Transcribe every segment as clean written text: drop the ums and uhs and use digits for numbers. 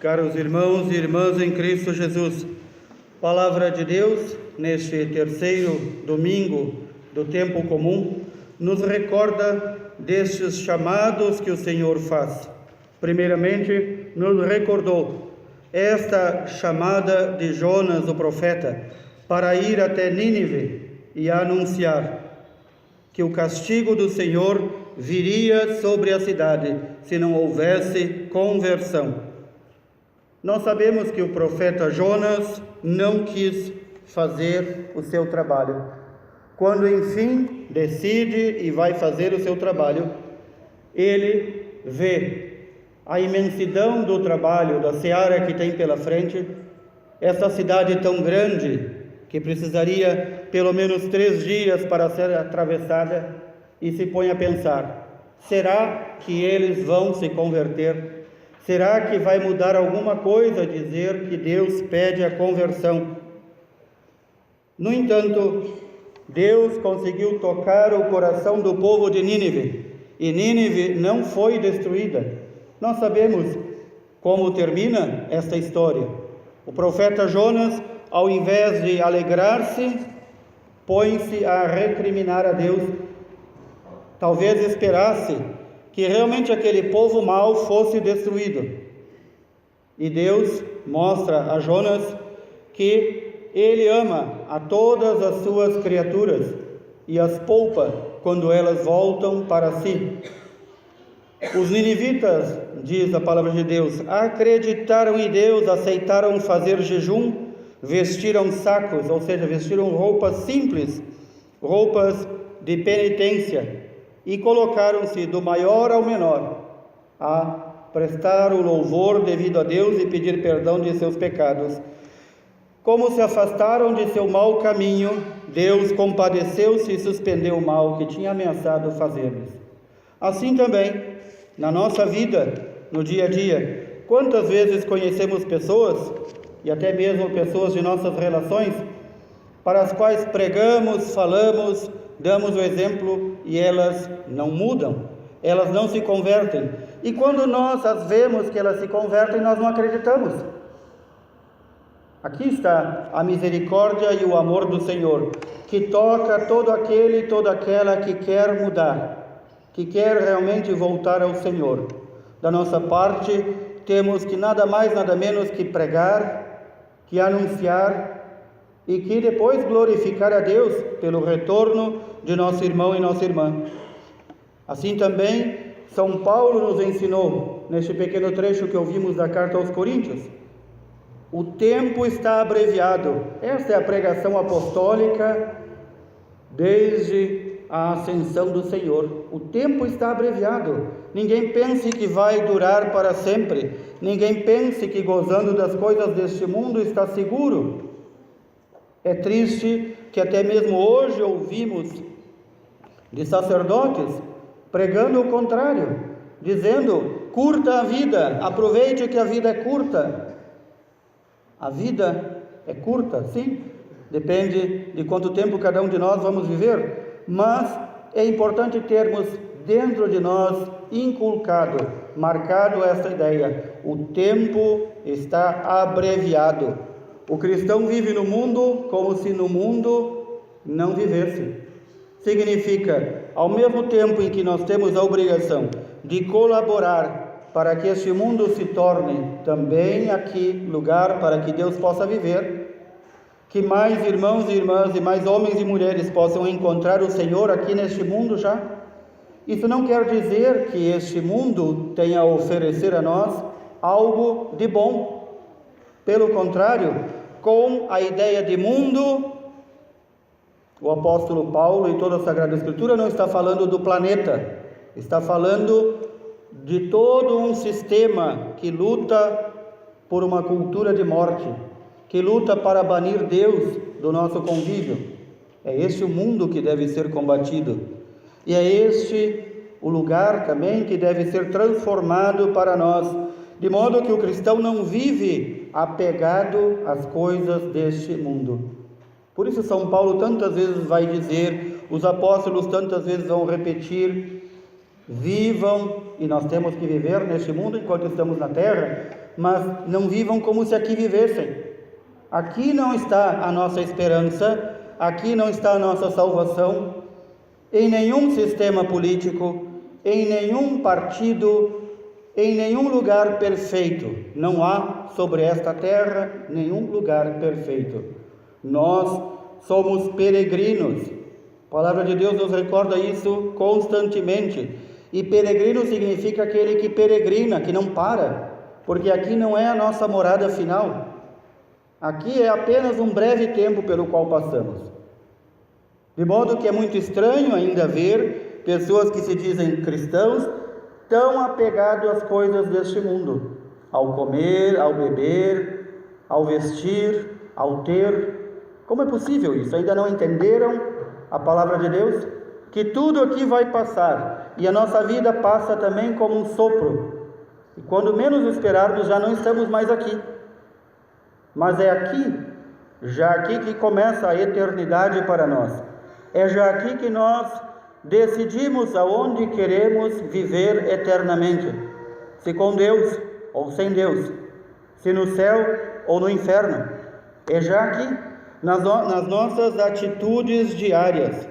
Caros irmãos e irmãs em Cristo Jesus, Palavra de Deus, neste terceiro domingo do tempo comum, nos recorda destes chamados que o Senhor faz. Primeiramente, nos recordou esta chamada de Jonas, o profeta, para ir até Nínive e anunciar que o castigo do Senhor viria sobre a cidade se não houvesse conversão. Nós sabemos que o profeta Jonas não quis fazer o seu trabalho. Quando enfim decide e vai fazer o seu trabalho, ele vê a imensidão do trabalho, da seara que tem pela frente, essa cidade tão grande que precisaria pelo menos 3 dias para ser atravessada, e se põe a pensar: será que eles vão se converter? Será que vai mudar alguma coisa dizer que Deus pede a conversão? No entanto, Deus conseguiu tocar o coração do povo de Nínive, e Nínive não foi destruída. Nós sabemos como termina esta história. O profeta Jonas, ao invés de alegrar-se, põe-se a recriminar a Deus. Talvez esperasse que realmente aquele povo mau fosse destruído. E Deus mostra a Jonas que ele ama a todas as suas criaturas e as poupa quando elas voltam para si. Os ninivitas, diz a palavra de Deus, acreditaram em Deus, aceitaram fazer jejum, vestiram sacos, ou seja, vestiram roupas simples, roupas de penitência, e colocaram-se do maior ao menor a prestar o louvor devido a Deus e pedir perdão de seus pecados. Como se afastaram de seu mau caminho, Deus compadeceu-se e suspendeu o mal que tinha ameaçado fazer-lhes. Assim também, na nossa vida, no dia a dia, quantas vezes conhecemos pessoas, e até mesmo pessoas de nossas relações, para as quais pregamos, falamos, damos o exemplo e elas não mudam, elas não se convertem. E quando nós as vemos que elas se convertem, nós não acreditamos. Aqui está a misericórdia e o amor do Senhor, que toca todo aquele e toda aquela que quer mudar, que quer realmente voltar ao Senhor. Da nossa parte, temos que nada mais, nada menos que pregar, que anunciar, e que depois glorificar a Deus pelo retorno de nosso irmão e nossa irmã. Assim também, São Paulo nos ensinou, neste pequeno trecho que ouvimos da carta aos Coríntios: o tempo está abreviado. Esta é a pregação apostólica desde a ascensão do Senhor. O tempo está abreviado. Ninguém pense que vai durar para sempre. Ninguém pense que gozando das coisas deste mundo está seguro. É triste que até mesmo hoje ouvimos de sacerdotes pregando o contrário, dizendo: curta a vida, aproveite que a vida é curta. A vida é curta, sim, depende de quanto tempo cada um de nós vamos viver, mas é importante termos dentro de nós inculcado, marcado esta ideia: o tempo está abreviado. O cristão vive no mundo como se no mundo não vivesse. Significa, ao mesmo tempo em que nós temos a obrigação de colaborar para que este mundo se torne também aqui lugar para que Deus possa viver, que mais irmãos e irmãs e mais homens e mulheres possam encontrar o Senhor aqui neste mundo já. Isso não quer dizer que este mundo tenha a oferecer a nós algo de bom. Pelo contrário, com a ideia de mundo, o apóstolo Paulo e toda a Sagrada Escritura não está falando do planeta, está falando de todo um sistema que luta por uma cultura de morte, que luta para banir Deus do nosso convívio. É este o mundo que deve ser combatido, e é este o lugar também que deve ser transformado para nós, de modo que o cristão não vive apegado às coisas deste mundo. Por isso São Paulo tantas vezes vai dizer, os apóstolos tantas vezes vão repetir: vivam, e nós temos que viver neste mundo enquanto estamos na terra, mas não vivam como se aqui vivessem. Aqui não está a nossa esperança, aqui não está a nossa salvação, em nenhum sistema político, em nenhum partido, em nenhum lugar perfeito. Não há sobre esta terra nenhum lugar perfeito. Nós somos peregrinos. A palavra de Deus nos recorda isso constantemente. E peregrino significa aquele que peregrina, que não para, porque aqui não é a nossa morada final. Aqui é apenas um breve tempo pelo qual passamos. De modo que é muito estranho ainda ver pessoas que se dizem cristãos tão apegados às coisas deste mundo, ao comer, ao beber, ao vestir, ao ter. Como é possível isso? Ainda não entenderam a palavra de Deus? Que tudo aqui vai passar, e a nossa vida passa também como um sopro, e quando menos esperarmos já não estamos mais aqui. Mas é aqui, já aqui que começa a eternidade para nós. É já aqui que nós decidimos aonde queremos viver eternamente, se com Deus ou sem Deus, se no céu ou no inferno. É já aqui, nas nossas atitudes diárias.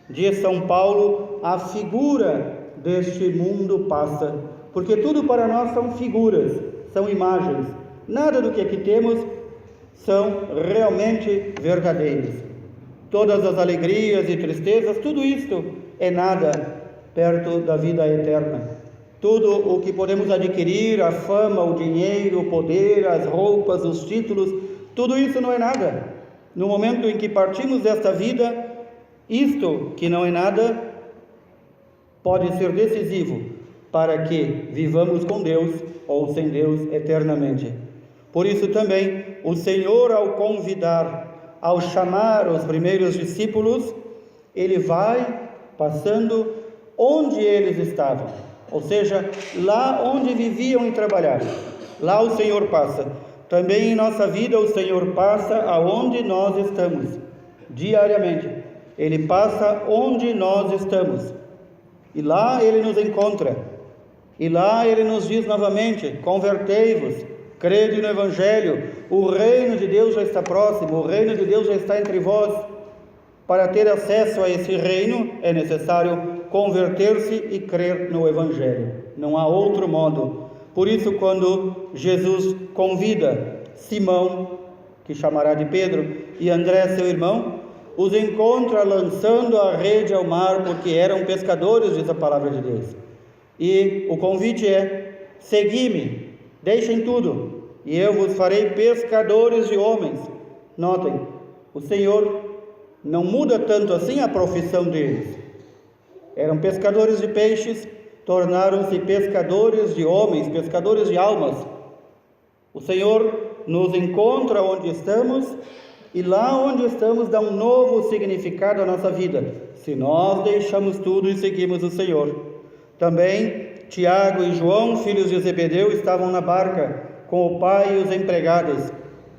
Diz São Paulo, a figura deste mundo passa, porque tudo para nós são figuras, são imagens. Nada do que aqui temos são realmente verdadeiros. Todas as alegrias e tristezas, tudo isto é nada perto da vida eterna. Tudo o que podemos adquirir, a fama, o dinheiro, o poder, as roupas, os títulos, tudo isso não é nada. No momento em que partimos desta vida, isto que não é nada pode ser decisivo para que vivamos com Deus ou sem Deus eternamente. Por isso também o Senhor, ao convidar, ao chamar os primeiros discípulos, Ele vai passando onde eles estavam, ou seja, lá onde viviam e trabalhavam. Lá o Senhor passa. Também em nossa vida o Senhor passa aonde nós estamos, diariamente. Ele passa onde nós estamos, e lá Ele nos encontra, e lá Ele nos diz novamente: convertei-vos, crede no Evangelho, o reino de Deus já está próximo, o reino de Deus já está entre vós. Para ter acesso a esse reino é necessário converter-se e crer no Evangelho, não há outro modo. Por isso, quando Jesus convida Simão, que chamará de Pedro, e André, seu irmão, os encontra lançando a rede ao mar, porque eram pescadores, diz a palavra de Deus. E o convite é: segui-me, deixem tudo, e eu vos farei pescadores de homens. Notem, o Senhor não muda tanto assim a profissão deles. Eram pescadores de peixes, tornaram-se pescadores de homens, pescadores de almas. O Senhor nos encontra onde estamos, e lá onde estamos dá um novo significado à nossa vida, se nós deixamos tudo e seguimos o Senhor. Também Tiago e João, filhos de Zebedeu, estavam na barca com o pai e os empregados,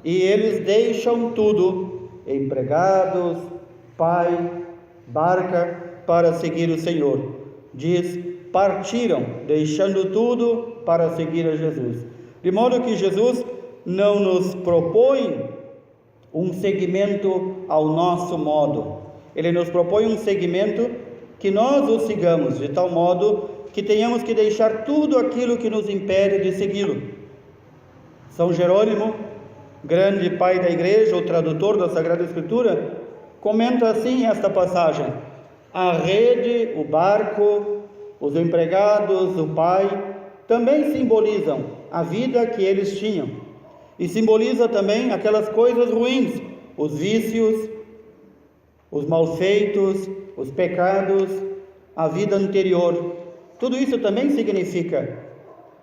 e eles deixam tudo, empregados, pai, barca, para seguir o Senhor. Diz: partiram, deixando tudo para seguir a Jesus. De modo que Jesus não nos propõe um seguimento ao nosso modo. Ele nos propõe um seguimento que nós o sigamos, de tal modo que tenhamos que deixar tudo aquilo que nos impede de segui-lo. São Jerônimo, grande pai da igreja, o tradutor da Sagrada Escritura, comenta assim esta passagem: a rede, o barco, os empregados, o pai, também simbolizam a vida que eles tinham. E simboliza também aquelas coisas ruins, os vícios, os malfeitos, os pecados, a vida anterior. Tudo isso também significa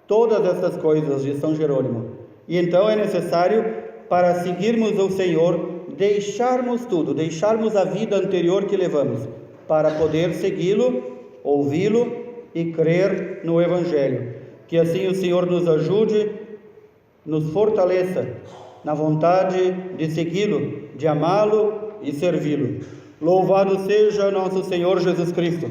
todas essas coisas de São Jerônimo. E então é necessário, para seguirmos o Senhor, deixarmos tudo, deixarmos a vida anterior que levamos, para poder segui-lo, ouvi-lo e crer no Evangelho. Que assim o Senhor nos ajude, nos fortaleça na vontade de segui-lo, de amá-lo e servi-lo. Louvado seja nosso Senhor Jesus Cristo.